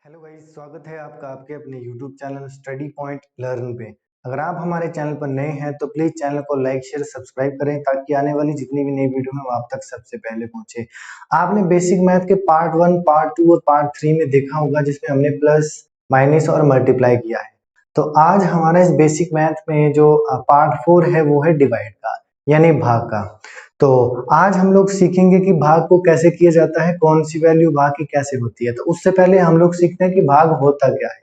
Hello guys, स्वागत है आपका आपके अपने YouTube channel study point learn पे। अगर आप हमारे चैनल पर नए हैं तो प्लीज चैनल को लाइक शेयर सब्सक्राइब करें ताकि आने वाली जितनी भी नई वीडियो है वो आप तक सबसे पहले पहुंचे। आपने बेसिक मैथ के पार्ट 1, पार्ट 2 और पार्ट 3 में देखा होगा जिसमें हमने प्लस माइनस और मल्टीप्लाई किया है। तो आज हमारा इस बेसिक मैथ में जो पार्ट 4 है वो है डिवाइड का, यानी भाग का। तो आज हम लोग सीखेंगे कि भाग को कैसे किया जाता है, कौन सी वैल्यू भाग की कैसे होती है। तो उससे पहले हम लोग सीखते हैं कि भाग होता क्या है।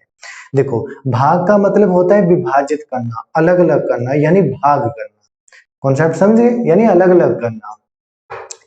देखो, भाग का मतलब होता है विभाजित करना, अलग अलग करना, यानी भाग करना। कॉन्सेप्ट समझे, यानी अलग अलग करना।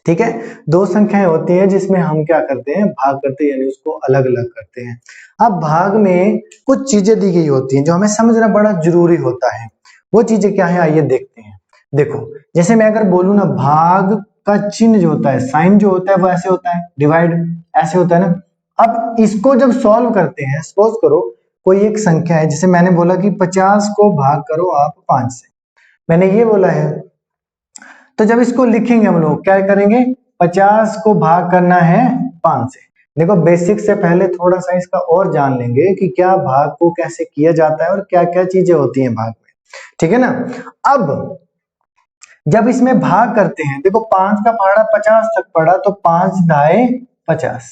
ठीक है, दो संख्याएं होती हैं जिसमें हम क्या करते हैं, भाग करते हैं, यानी उसको अलग अलग करते हैं। अब भाग में कुछ चीजें दी गई होती हैं जो हमें समझना बड़ा जरूरी होता है। वो चीजें क्या है, आइए देखते हैं। देखो, जैसे मैं अगर बोलूं ना, भाग का चिन्ह जो होता है, साइन जो होता है वो ऐसे होता है, डिवाइड ऐसे होता है ना। अब इसको जब सॉल्व करते हैं, सपोज करो कोई एक संख्या है, जैसे मैंने बोला कि 50 को भाग करो आप 5 से, मैंने ये बोला है। तो जब इसको लिखेंगे हम लोग क्या करेंगे, 50 को भाग करना है 5 से। देखो, बेसिक से पहले थोड़ा सा इसका और जान लेंगे कि क्या भाग को कैसे किया जाता है और क्या क्या चीजें होती हैं भाग में। ठीक है ना। अब जब इसमें भाग करते हैं, देखो 5 का पहाड़ा 50 तक पड़ा, तो 5 ढाई 50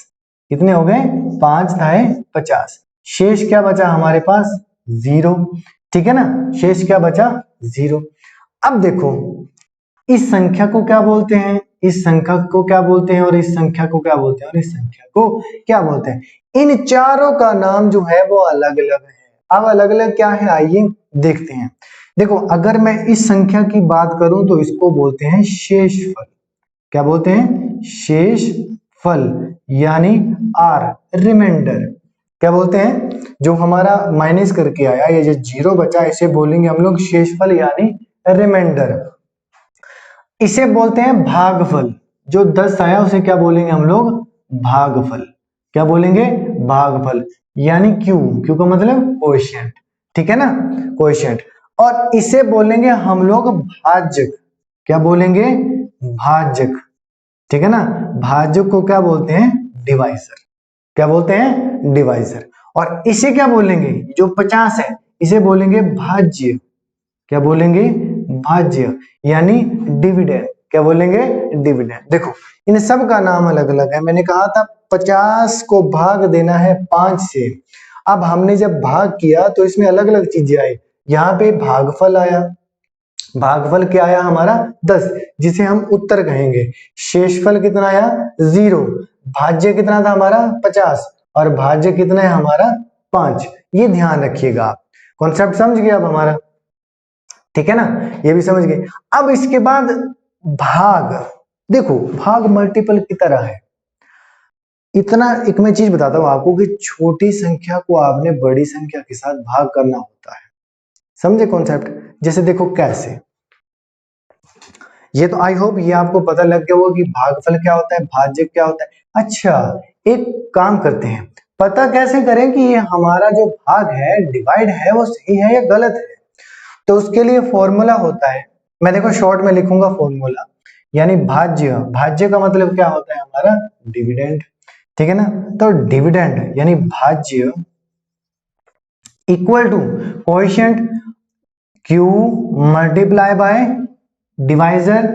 कितने हो गए, 5 ढाई 50। शेष क्या बचा हमारे पास, 0। ठीक है ना, शेष क्या बचा, 0। अब देखो, इस संख्या को क्या बोलते हैं, इस संख्या को क्या बोलते हैं, और इस संख्या को क्या बोलते हैं, और इस संख्या को क्या बोलते हैं। इन चारों का नाम जो है वो अलग अलग है। अब अलग अलग क्या है, आइए देखते हैं। देखो, अगर मैं इस संख्या की बात करूं तो इसको बोलते हैं शेषफल। क्या बोलते हैं, शेषफल, यानी आर, रिमाइंडर। क्या बोलते हैं, जो हमारा माइनस करके आया, ये जो 0 बचा, इसे बोलेंगे हम लोग शेषफल, यानी रिमाइंडर। इसे बोलते हैं भागफल। जो 10 आया उसे क्या बोलेंगे हम लोग, भागफल। क्या बोलेंगे, भागफल, यानी क्यू, क्यू का मतलब कोएफिशिएंट। ठीक है ना, कोएफिशिएंट। और इसे बोलेंगे हम लोग भाजक। क्या बोलेंगे, भाजक। ठीक है ना, भाजक को क्या बोलते हैं, डिवाइजर। क्या बोलते हैं, डिवाइजर। और इसे क्या बोलेंगे, जो 50 है इसे बोलेंगे भाज्य। क्या बोलेंगे, भाज्य, यानी डिविडेंड। क्या बोलेंगे, डिविडेंड। देखो, इन सब का नाम अलग अलग है। मैंने कहा था 50 को भाग देना है 5 से। अब हमने जब भाग किया तो इसमें अलग अलग चीजें आई। यहाँ पे भागफल आया, भागफल क्या आया हमारा 10, जिसे हम उत्तर कहेंगे। शेषफल कितना आया, 0। भाज्य कितना था हमारा 50, और भाज्य कितना है हमारा 5। ये ध्यान रखिएगा आप, कॉन्सेप्ट समझ गए अब हमारा। ठीक है ना, ये भी समझ गए। अब इसके बाद भाग, देखो भाग मल्टीपल की तरह है। इतना एक मैं चीज बताता हूं आपको कि छोटी संख्या को आपने बड़ी संख्या के साथ भाग करना होता है। समझे कॉन्सेप्ट, जैसे देखो कैसे। ये तो आई होप ये आपको पता लग गया होगा कि भागफल क्या होता है, भाज्य क्या होता है। अच्छा, एक काम करते हैं, पता कैसे करें कि ये हमारा जो भाग है, डिवाइड है, वो सही है या गलत है। तो उसके लिए फॉर्मूला होता है, मैं देखो शॉर्ट में लिखूंगा फॉर्मूला, यानी भाज्य। भाज्य का मतलब क्या होता है हमारा, डिविडेंड। ठीक है ना, तो डिविडेंड यानी भाज्य equal to coefficient Q multiply by divisor,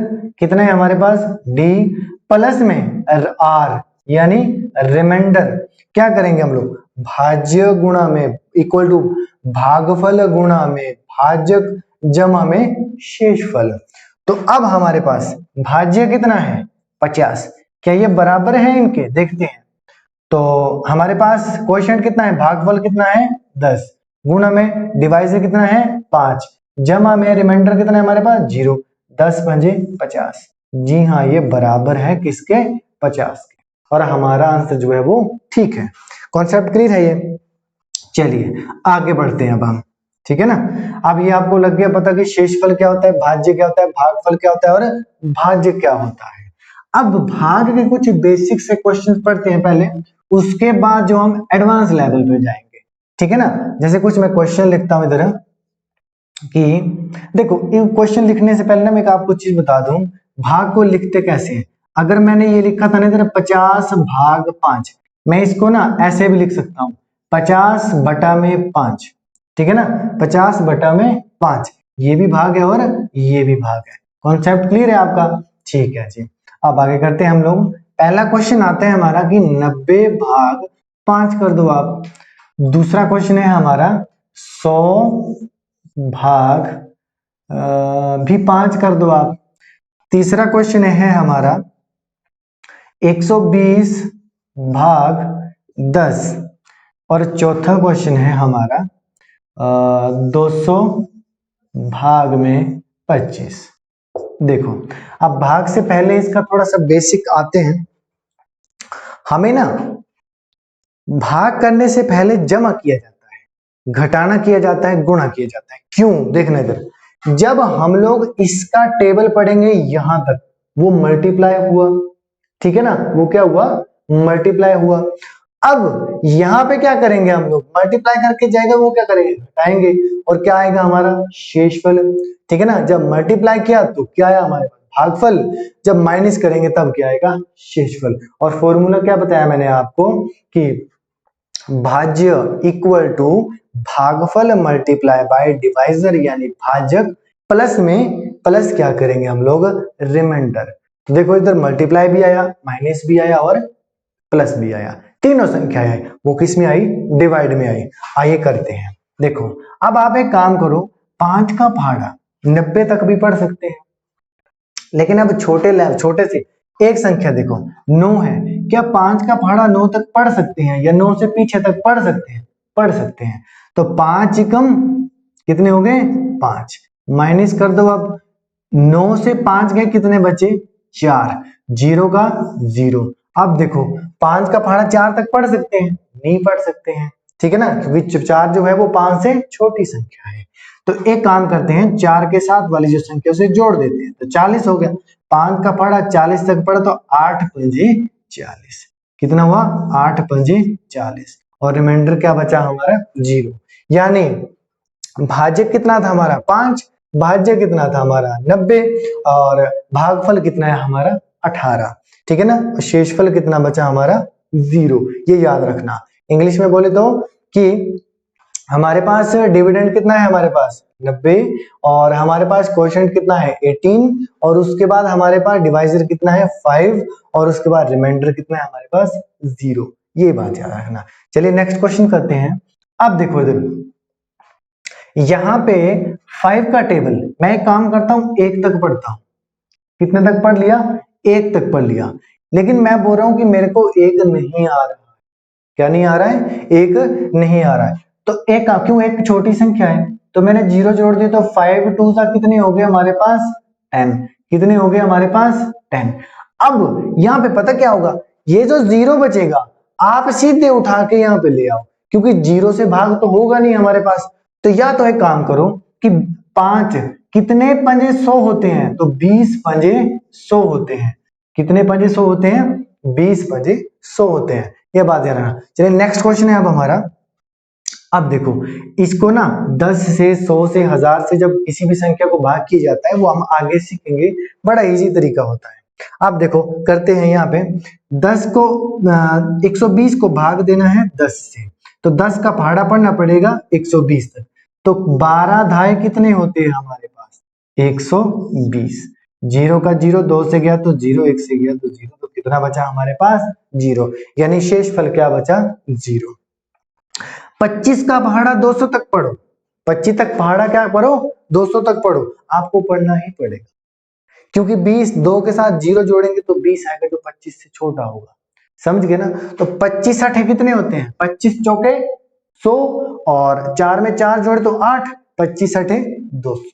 कितना है हमारे पास, डी, प्लस में आर, यानी रिमाइंडर। क्या करेंगे हम लोग, भाज्य गुणा में इक्वल टू भागफल गुणा में भाजक जमा में शेषफल। तो अब हमारे पास भाज्य कितना है 50, क्या ये बराबर है इनके, देखते हैं। तो हमारे पास क्वोशिएंट कितना है, भागफल कितना है 10, गुणा में डिवाइजर कितना है 5, जमा में रिमाइंडर कितना है हमारे पास 0। 10 पंजे 50। जी हाँ, ये बराबर है किसके, 50 के, और हमारा आंसर जो है वो ठीक है। कॉन्सेप्ट क्लियर है ये। चलिए आगे बढ़ते हैं अब हम। ठीक है ना, अब ये आपको लग गया पता कि शेषफल क्या होता है, भाज्य क्या होता है, भागफल क्या होता है, और भाज्य क्या होता है। अब भाग के कुछ बेसिक से क्वेश्चन पढ़ते हैं पहले, उसके बाद जो हम एडवांस लेवल पे जाएंगे। ठीक है ना, जैसे कुछ मैं क्वेश्चन लिखता हूं इधर कि देखो, क्वेश्चन लिखने से पहले ना मैं आपको चीज बता दूं, भाग को लिखते कैसे हैं। अगर मैंने ये लिखा था ना इधर 50 भाग 5, मैं इसको ना ऐसे भी लिख सकता हूं, 50/5, ठीक है ना, 50/5, ये भी भाग है और ये भी भाग है। कॉन्सेप्ट क्लियर है आपका? ठीक है जी। अब आगे करते हैं हम लोग। पहला क्वेश्चन आता है हमारा कि 90/5 कर दो आप। दूसरा क्वेश्चन है हमारा 100 भी 5 कर दो आप। तीसरा क्वेश्चन है हमारा 120/10 और चौथा क्वेश्चन है हमारा 200/25। देखो, अब भाग से पहले इसका थोड़ा सा बेसिक आते हैं। हमें ना भाग करने से पहले जमा किया जाता है, घटाना किया जाता है, गुणा किया जाता है। क्यों? देखना इधर, जब हम लोग इसका टेबल पढ़ेंगे यहां तक, वो मल्टीप्लाई हुआ, ठीक है ना, वो क्या हुआ? मल्टीप्लाई हुआ। अब यहां पे क्या करेंगे हम लोग? मल्टीप्लाई करके जाएगा, वो क्या करेंगे? घटाएंगे, और क्या आएगा हमारा? शेषफल, ठीक है ना। जब मल्टीप्लाई किया तो क्या आया हमारे पास? भागफल। जब माइनस करेंगे तब क्या आएगा? शेषफल। और फॉर्मूला क्या बताया मैंने आपको कि भाज्य इक्वल टू भागफल मल्टीप्लाई बाय डिवाइजर, यानी भाजक प्लस में प्लस क्या करेंगे हम लोग? रिमाइंडर। तो देखो इधर मल्टीप्लाई भी आया, माइनस भी आया और प्लस भी आया, तीनों संख्याएं आई, वो किस में आई? डिवाइड में आई। आइए करते हैं। देखो, अब आप एक काम करो, 5 का पहाड़ा 90 तक भी पढ़ सकते हैं, लेकिन अब छोटे से एक संख्या देखो 9 है, क्या 5 का पहाड़ा 9 तक पढ़ सकते हैं या 9 से पीछे तक पढ़ सकते हैं? पढ़ सकते हैं। तो 5 एकम कितने हो गए? 5। माइनस कर दो अब, 9 से 5 गए, कितने बचे? 4। 0 का 0। अब देखो, 5 का पहाड़ा 4 तक पढ़ सकते हैं? नहीं पढ़ सकते हैं, ठीक है ना, क्योंकि 4 जो है वो 5 से छोटी संख्या है। तो एक काम करते हैं, 4 के साथ वाली जो संख्या उसे जोड़ देते हैं, तो 40 हो गया। 5 का पढ़ा 40 तक पढ़ा तो 8 पंजे 40। कितना हुआ? 8 पंजे 40। और रिमाइंडर क्या बचा हमारा? 0। यानी भाज्य कितना था हमारा? 5, भाज्य कितना था हमारा? 90, और भागफल कितना है हमारा? 18, ठीक है ना। शेषफल कितना बचा हमारा? 0। ये याद रखना। इंग्लिश में बोले तो कि हमारे पास डिविडेंड कितना है? हमारे पास 90, और हमारे पास क्वोशिएंट कितना है? 18, और उसके बाद हमारे पास डिवाइजर कितना है? 5, और उसके बाद रिमाइंडर कितना है हमारे पास? 0। ये बात याद रखना। चलिए नेक्स्ट क्वेश्चन करते हैं। अब देखो इधर, यहाँ पे 5 का टेबल, मैं एक काम करता हूं, 1 तक पढ़ता हूं। कितने तक पढ़ लिया? 1 तक पढ़ लिया। लेकिन मैं बोल रहा हूं कि मेरे को 1 नहीं आ रहा। क्या नहीं आ रहा है? 1 नहीं आ रहा है। तो एक क्यों? एक छोटी संख्या है, तो मैंने 0 जोड़ दिया, तो 5 2 कितने हो गए हमारे पास? 10। कितने हो गए हमारे पास? 10। अब यहाँ पे पता क्या होगा? ये जो 0 बचेगा आप सीधे उठा के यहाँ पे ले आओ, क्योंकि 0 से भाग तो होगा नहीं हमारे पास। तो या तो एक काम करो कि 5 कितने पंजे 100 होते हैं? तो 20 पंजे 100 होते हैं। कितने पंजे 100 होते हैं? 20 पंजे 100 होते हैं। ये बात याद रखना। चलिए नेक्स्ट क्वेश्चन है अब हमारा। अब देखो, इसको ना 10 से 100 से 1000 से जब किसी भी संख्या को भाग किया जाता है, वो हम आगे सीखेंगे, बड़ा इजी तरीका होता है। अब देखो करते हैं, यहाँ पे 10 को 120 को भाग देना है 10 से, तो 10 का पहाड़ा पढ़ना पड़ेगा 120 तक। तो 12 धाए कितने होते हैं हमारे पास? 120। 0 का 0 2 से गया तो 0, 1 से गया तो 0, तो कितना बचा हमारे पास? 0। यानी शेषफल क्या बचा? 0। 25 का पहाड़ा 200 तक पढ़ो। 25 तक पहाड़ा क्या पढ़ो? 200 तक पढ़ो। आपको पढ़ना ही पड़ेगा, क्योंकि 20 2 के साथ 0 जोड़ेंगे तो 20 आएगा, जो 25 से छोटा होगा। समझ गए ना? तो 25 अठे कितने होते हैं? 25 चौके 100, और 4 में 4 जोड़े तो 8, 25 अठे 200।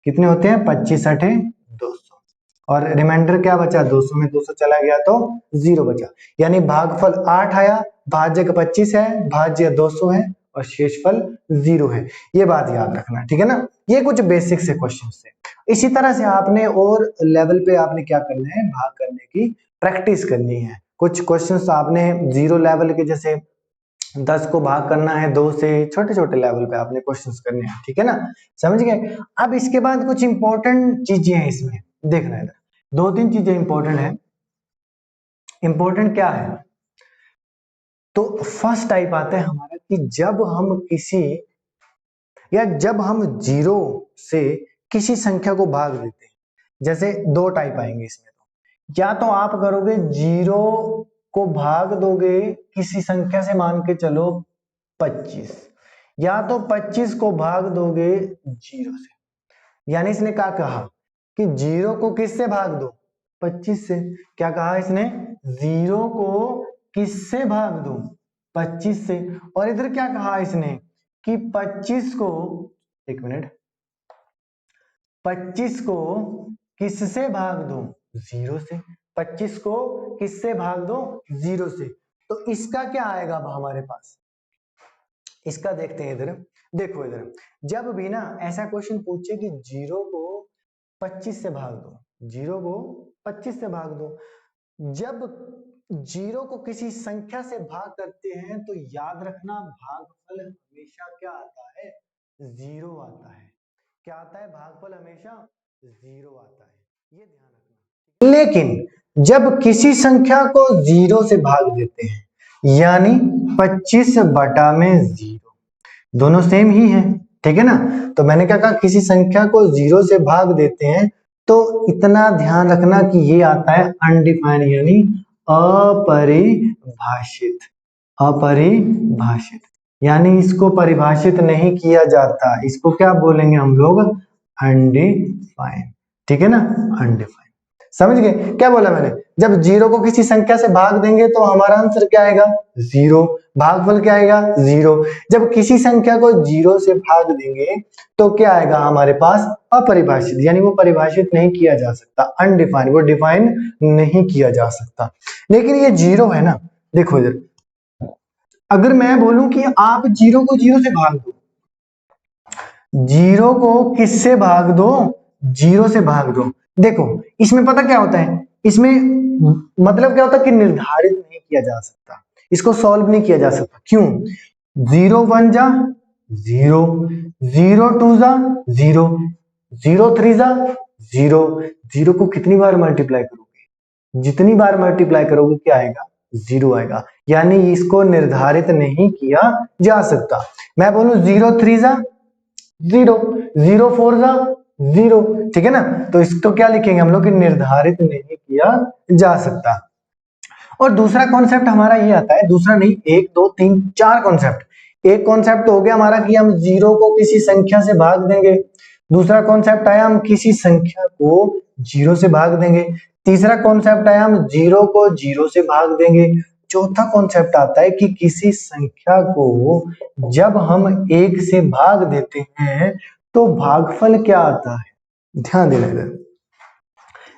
कितने होते हैं? 25 अठे 200। और रिमाइंडर क्या बचा? 200 में 200 चला गया तो 0 बचा। यानी भागफल 8 आया, भाज्य 25 है, भाज्य 200 है, और शेषफल 0 है। ये बात याद रखना, ठीक है ना। ये कुछ बेसिक से क्वेश्चन है। इसी तरह से आपने और लेवल पे आपने क्या करना है? भाग करने की प्रैक्टिस करनी है। कुछ क्वेश्चंस आपने 0 लेवल के, जैसे 10 को भाग करना है 2 से, छोटे छोटे लेवल पे आपने क्वेश्चंस करने हैं, ठीक है ना। समझ गए? अब इसके बाद कुछ इंपॉर्टेंट चीजें हैं इसमें, देखना है। 2-3 चीजें इंपॉर्टेंट है। इंपॉर्टेंट क्या है? तो फर्स्ट टाइप आता है हमारा कि जब हम किसी या जब हम जीरो से किसी संख्या को भाग देते हैं। जैसे दो टाइप आएंगे इसमें, तो या तो आप करोगे जीरो को भाग दोगे किसी संख्या से, मान के चलो 25, या तो 25 को भाग दोगे जीरो से। यानी इसने क्या कहा कि जीरो को किससे भाग दो, 25 से। क्या कहा इसने, जीरो को किससे भाग दो, 25 से। और इधर क्या कहा इसने कि 25 को, एक मिनट, 25 को किससे भाग दो, जीरो से। 25 को किससे भाग दो, जीरो से। तो इसका क्या आएगा अब हमारे पास, इसका देखते हैं इधर। देखो इधर, जब भी ना ऐसा क्वेश्चन पूछे कि जीरो को 25 से भाग दो, जीरो को 25 से भाग दो, जब जीरो को किसी संख्या से भाग करते हैं तो याद रखना भागफल हमेशा क्या आता है, जीरो आता है। क्या आता है, भागफल हमेशा जीरो आता है, ये ध्यान रखना। लेकिन जब किसी संख्या को जीरो से भाग देते हैं, यानी 25 बटा में जीरो, दोनों सेम ही है, ठीक है ना। तो मैंने क्या कहा, किसी संख्या को जीरो से भाग देते हैं तो इतना ध्यान रखना कि ये आता है अनडिफाइंड, यानी अपरिभाषित। अपरिभाषित यानी इसको परिभाषित नहीं किया जाता, इसको क्या बोलेंगे हम लोग, अनडिफाइंड, ठीक है ना, अनडिफाइंड। समझ गए क्या बोला मैंने, जब जीरो को किसी संख्या से भाग देंगे तो हमारा आंसर क्या आएगा, जीरो, भागफल क्या आएगा, जीरो। जब किसी संख्या को जीरो से भाग देंगे तो क्या आएगा हमारे पास, अपरिभाषित, यानी वो परिभाषित नहीं किया जा सकता, अनडिफाइंड, वो डिफाइन नहीं किया जा सकता। लेकिन ये जीरो है ना, देखो इधर, अगर मैं बोलूं कि आप जीरो को जीरो से भाग दो, जीरो को किससे भाग दो, जीरो से भाग दो, देखो इसमें पता क्या होता है, इसमें मतलब क्या होता है कि निर्धारित नहीं किया जा सकता, इसको सॉल्व नहीं किया जा सकता। क्यों, जीरो वन जा जीरो, जीरो टू जा जीरो, जीरो थ्री जा जीरो। जीरो को कितनी बार मल्टीप्लाई करोगे, जितनी बार मल्टीप्लाई करोगे क्या आएगा, जीरो आएगा, यानी इसको निर्धारित नहीं किया जा सकता। मैं बोलूं जीरो थ्री जा जीरो, जीरो फोर जा जीरो, ठीक है ना। तो इसको क्या लिखेंगे हम लोग कि निर्धारित नहीं किया जा सकता। और दूसरा कॉन्सेप्ट हमारा ये आता है, दूसरा नहीं, एक दो तीन चार कॉन्सेप्ट। एक कॉन्सेप्ट हो गया हमारा कि हम जीरो को किसी संख्या से भाग देंगे, दूसरा कॉन्सेप्ट आया हम किसी संख्या को जीरो से भाग देंगे, तीसरा कॉन्सेप्ट आया हम जीरो को जीरो से भाग देंगे, चौथा कॉन्सेप्ट आता है कि किसी संख्या को जब हम एक से भाग देते हैं तो भागफल क्या आता है। ध्यान देना इधर,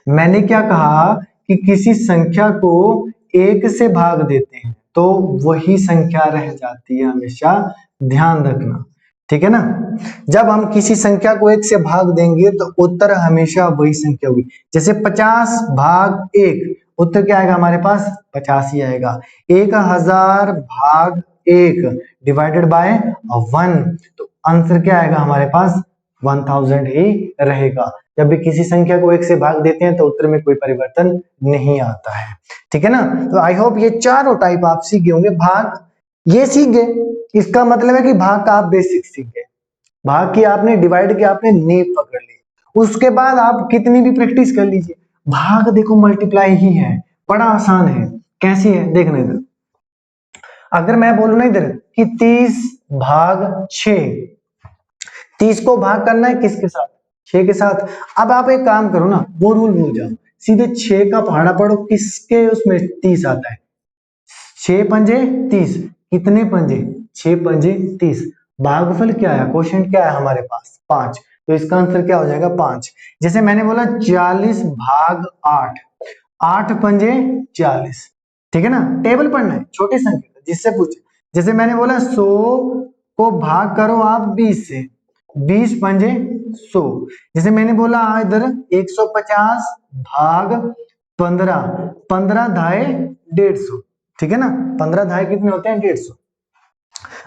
मैंने क्या कहा कि किसी संख्या को एक से भाग देते हैं तो वही संख्या रह जाती है हमेशा, ध्यान रखना, ठीक है ना। जब हम किसी संख्या को एक से भाग देंगे तो उत्तर हमेशा वही संख्या होगी। जैसे 50 भाग 1, उत्तर क्या आएगा हमारे पास, 50 ही आएगा। 1000 भाग 1 डिवाइडेड बाय 1, तो आंसर क्या आएगा हमारे पास, 1000 ही रहेगा। जब भी किसी संख्या को एक से भाग देते हैं तो उत्तर में कोई परिवर्तन नहीं आता है, ठीक है ना। तो आई होप ये चारों टाइप आप सीख गए होंगे। भाग ये सीख गए, इसका मतलब है कि भाग का आप बेसिक सीख गए, भाग की आपने, डिवाइड की आपने नींव पकड़ ली। उसके बाद आप कितनी भी प्रैक्टिस कर लीजिए, भाग देखो मल्टीप्लाई ही है, बड़ा आसान है। कैसी है देखना इधर, अगर मैं बोलूं ना इधर कि 30 भाग 6, 30 को भाग करना है किसके साथ, 6 के साथ। अब आप एक काम करो ना, वो रूल भूल जाओ, सीधे 6 का पहाड़ा पढ़ो, किसके उसमें 30 आता है, 6 पंजे 30, कितने पंजे, 6 पंजे 30। भागफल क्या है, क्वेश्चन क्या है हमारे पास, 5, तो इसका आंसर क्या हो जाएगा 5। जैसे मैंने बोला 40 भाग 8, 8 पंजे 40, ठीक है ना। टेबल पढ़ना है, छोटे संख्या जिससे पूछे। जैसे मैंने बोला 100 को भाग करो आप 20 से, 20 पंजे 100। जैसे मैंने बोला इधर 150 भाग 15, 15 धाए 150, ठीक है ना। 15 धाए कितने होते हैं, 150।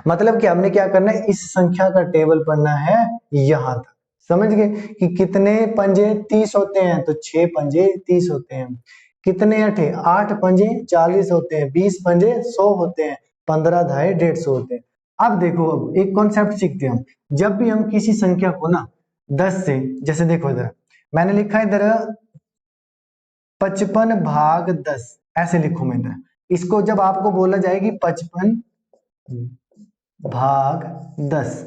मतलब कि हमने क्या करना है, इस संख्या का टेबल पढ़ना है यहां तक। समझ गए कि कितने पंजे 30 होते हैं, तो 6 पंजे 30 होते हैं। कितने अठे 8 पंजे 40 होते हैं, 20 पंजे 100 होते हैं, 15 धाए 150 होते हैं। अब देखो, अब एक कॉन्सेप्ट सीखते हैं हम। जब भी हम किसी संख्या को ना 10 से, जैसे देखो इधर मैंने लिखा है इधर 55 भाग 10, ऐसे लिखूं मैं इधर। इसको जब आपको बोला जाएगी 55 भाग 10,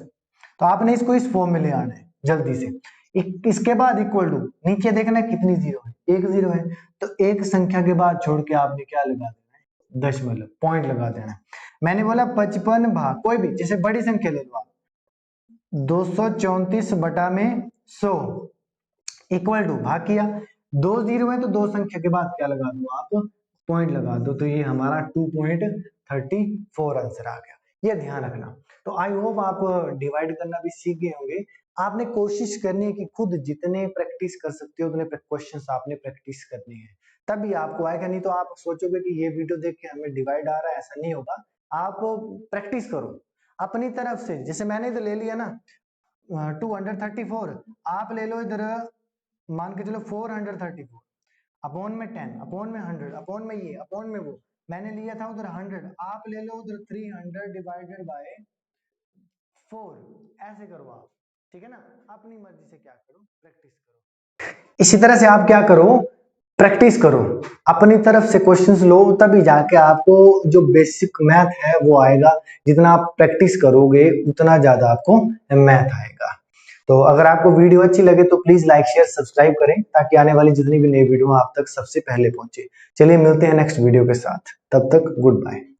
तो आपने इसको इस फॉर्म में ले आना है जल्दी से। इसके बाद इक्वल टू, नीचे देखना कितनी जीरो है, एक जीरो है, तो एक संख्या के बाद छोड़ के आपने क्या लगा देना है, दशमलव, पॉइंट लगा देना है। मैंने बोला 55 भाग, कोई भी जैसे बड़ी संख्या ले लो आप, 234 बटा में 100 इक्वल टू, भाग किया, दो जीरो है तो दो संख्या के बाद क्या लगा दो आप, पॉइंट लगा दो, तो ये हमारा 2.34 आंसर आ गया। ये ध्यान रखना। तो आई होप आप डिवाइड करना भी सीख गए होंगे। आपने कोशिश करनी है कि खुद जितने प्रैक्टिस कर सकते हो उतने क्वेश्चंस आपने प्रैक्टिस करने हैं, तभी आपको आएगा। नहीं तो आप सोचोगे कि ये वीडियो देख के हमें डिवाइड आ रहा है, ऐसा नहीं होगा। आप प्रैक्टिस करो अपनी तरफ से। जैसे मैंने इधर ले लिया ना 234, आप ले लो इधर मान के चलो 434, अपॉन में 10, अपॉन में 100, अपॉन में ये, अपॉन में वो। मैंने लिया था उधर 100, आप ले लो उधर 300 डिवाइडेड बाय 4, ऐसे करो आप, ठीक है ना। अपनी मर्जी से क्या करो, प्रैक्टिस करो। इसी तरह से आप क्या करो, प्रैक्टिस करो, अपनी तरफ से क्वेश्चंस लो, तभी जाके आपको जो बेसिक मैथ है वो आएगा। जितना आप प्रैक्टिस करोगे उतना ज्यादा आपको मैथ आएगा। तो अगर आपको वीडियो अच्छी लगे तो प्लीज लाइक शेयर सब्सक्राइब करें, ताकि आने वाली जितनी भी नई वीडियो आप तक सबसे पहले पहुंचे। चलिए मिलते हैं नेक्स्ट वीडियो के साथ, तब तक गुड बाय।